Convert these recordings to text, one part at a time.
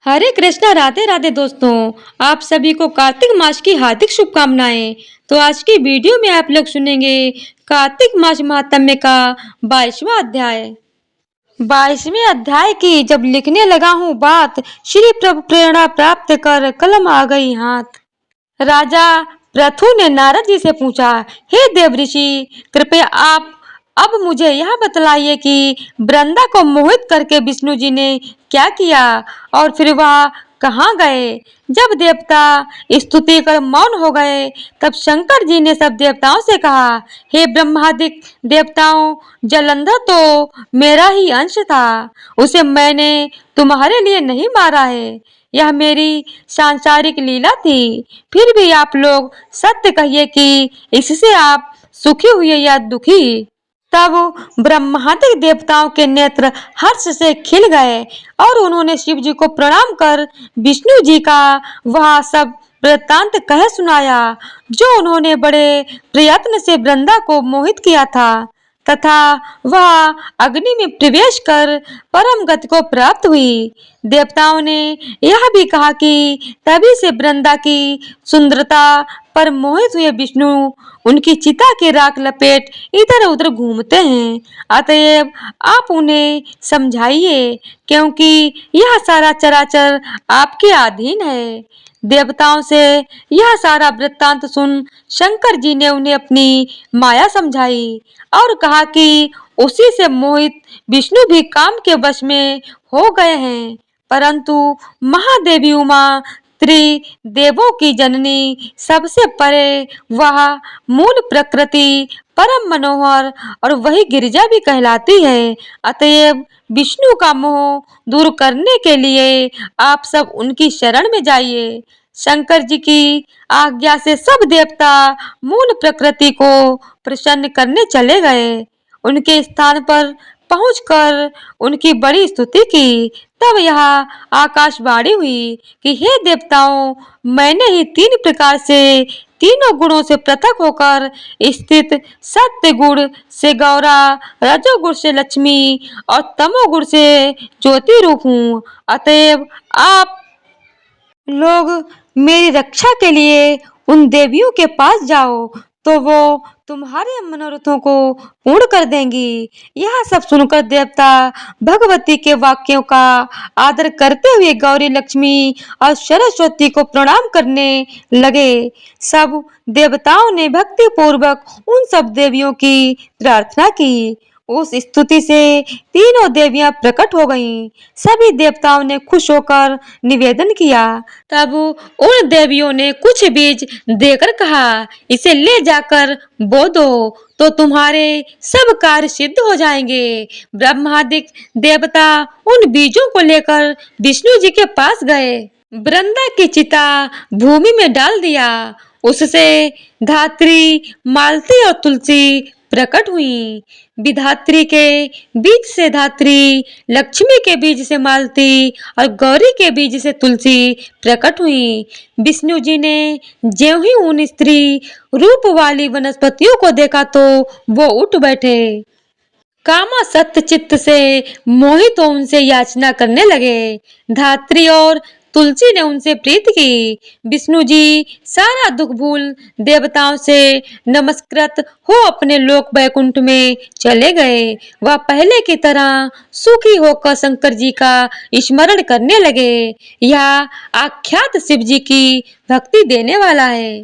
हरे कृष्णा, राधे राधे दोस्तों। आप सभी को कार्तिक मास की हार्दिक शुभकामनाएं। तो आज की वीडियो में आप लोग सुनेंगे कार्तिक मास महात्म्य का 22वां अध्याय। 22वें अध्याय की जब लिखने लगा हूँ बात, श्री प्रभु प्रेरणा प्राप्त कर कलम आ गई हाथ। राजा पृथु ने नारद जी से पूछा, हे देव ऋषि, कृपया आप अब मुझे यह बतलाइए कि वृंदा को मोहित करके विष्णु जी ने क्या किया और फिर वह कहाँ गए। जब देवता स्तुति कर मौन हो गए, तब शंकर जी ने सब देवताओं से कहा, हे ब्रह्मादिक देवताओं, जलंधर तो मेरा ही अंश था, उसे मैंने तुम्हारे लिए नहीं मारा है। यह मेरी सांसारिक लीला थी। फिर भी आप लोग सत्य कहिए कि इससे आप सुखी हुए या दुखी। तब ब्रह्मादिक देवताओं के नेत्र हर्ष से खिल गए और उन्होंने शिव जी को प्रणाम कर विष्णु जी का वह सब वृत्तांत कह सुनाया, जो उन्होंने बड़े प्रयत्न से वृंदा को मोहित किया था तथा वह अग्नि में प्रवेश कर परम गति को प्राप्त हुई। देवताओं ने यह भी कहा कि तभी से वृंदा की सुंदरता पर मोहित हुए विष्णु उनकी चिता की राख लपेट इधर उधर घूमते हैं। अतएव आप उन्हें समझाइए, क्योंकि यह सारा चराचर आपके अधीन है। देवताओं से यह सारा वृत्तांत सुन शंकर जी ने उन्हें अपनी माया समझाई और कहा कि उसी से मोहित विष्णु भी काम के वश में हो गए हैं। परंतु महादेवी उमा त्रिदेवों की जननी, सबसे परे वह मूल प्रकृति परम मनोहर और वही गिरिजा भी कहलाती है। अतएव विष्णु का मोह दूर करने के लिए आप सब उनकी शरण में जाइए। शंकर जी की आज्ञा से सब देवता मूल प्रकृति को प्रसन्न करने चले गए। उनके स्थान पर पहुंचकर उनकी बड़ी स्तुति की। तब यह आकाशवाणी हुई कि हे देवताओं, मैंने ही 3 प्रकार से तीनों गुणों से पृथक होकर स्थित सत्य गुण से गौरा, रजोगुण से लक्ष्मी और तमोगुण से ज्योति रूप हूँ। अतएव आप लोग मेरी रक्षा के लिए उन देवियों के पास जाओ, तो वो तुम्हारे मनोरथों को पूर्ण कर देंगी। यह सब सुनकर देवता भगवती के वाक्यों का आदर करते हुए गौरी, लक्ष्मी और सरस्वती को प्रणाम करने लगे। सब देवताओं ने भक्ति पूर्वक उन सब देवियों की प्रार्थना की। उस स्तुति से तीनों देवियां प्रकट हो गईं। सभी देवताओं ने खुश होकर निवेदन किया। तब उन देवियों ने कुछ बीज देकर कहा, इसे ले जाकर बो दो तो तुम्हारे सब कार्य सिद्ध हो जाएंगे। ब्रह्मादिक देवता उन बीजों को लेकर विष्णु जी के पास गए। वृंदा की चिता भूमि में डाल दिया। उससे धात्री, मालती और तुलसी प्रकट हुई। विधात्री के बीज से धात्री, लक्ष्मी के बीज से मालती और गौरी के बीज से तुलसी प्रकट हुई। विष्णु जी ने ज्यों ही उन स्त्री रूप वाली वनस्पतियों को देखा तो वो उठ बैठे। कामासक्त चित्त से मोहित हो उनसे याचना करने लगे। धात्री और तुलसी ने उनसे प्रीति की। विष्णु जी सारा दुख भूल देवताओं से नमस्कृत हो अपने लोक वैकुंठ में चले गए। वह पहले की तरह सुखी होकर शंकर जी का स्मरण करने लगे। यह आख्यात शिव जी की भक्ति देने वाला है।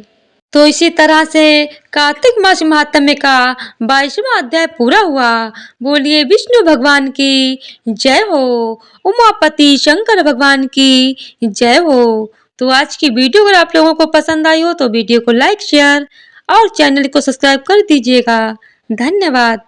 तो इसी तरह से कार्तिक मास महात्म्य का 22वां अध्याय पूरा हुआ। बोलिए विष्णु भगवान की जय हो, उमापति शंकर भगवान की जय हो। तो आज की वीडियो अगर आप लोगों को पसंद आई हो तो वीडियो को लाइक, शेयर और चैनल को सब्सक्राइब कर दीजिएगा। धन्यवाद।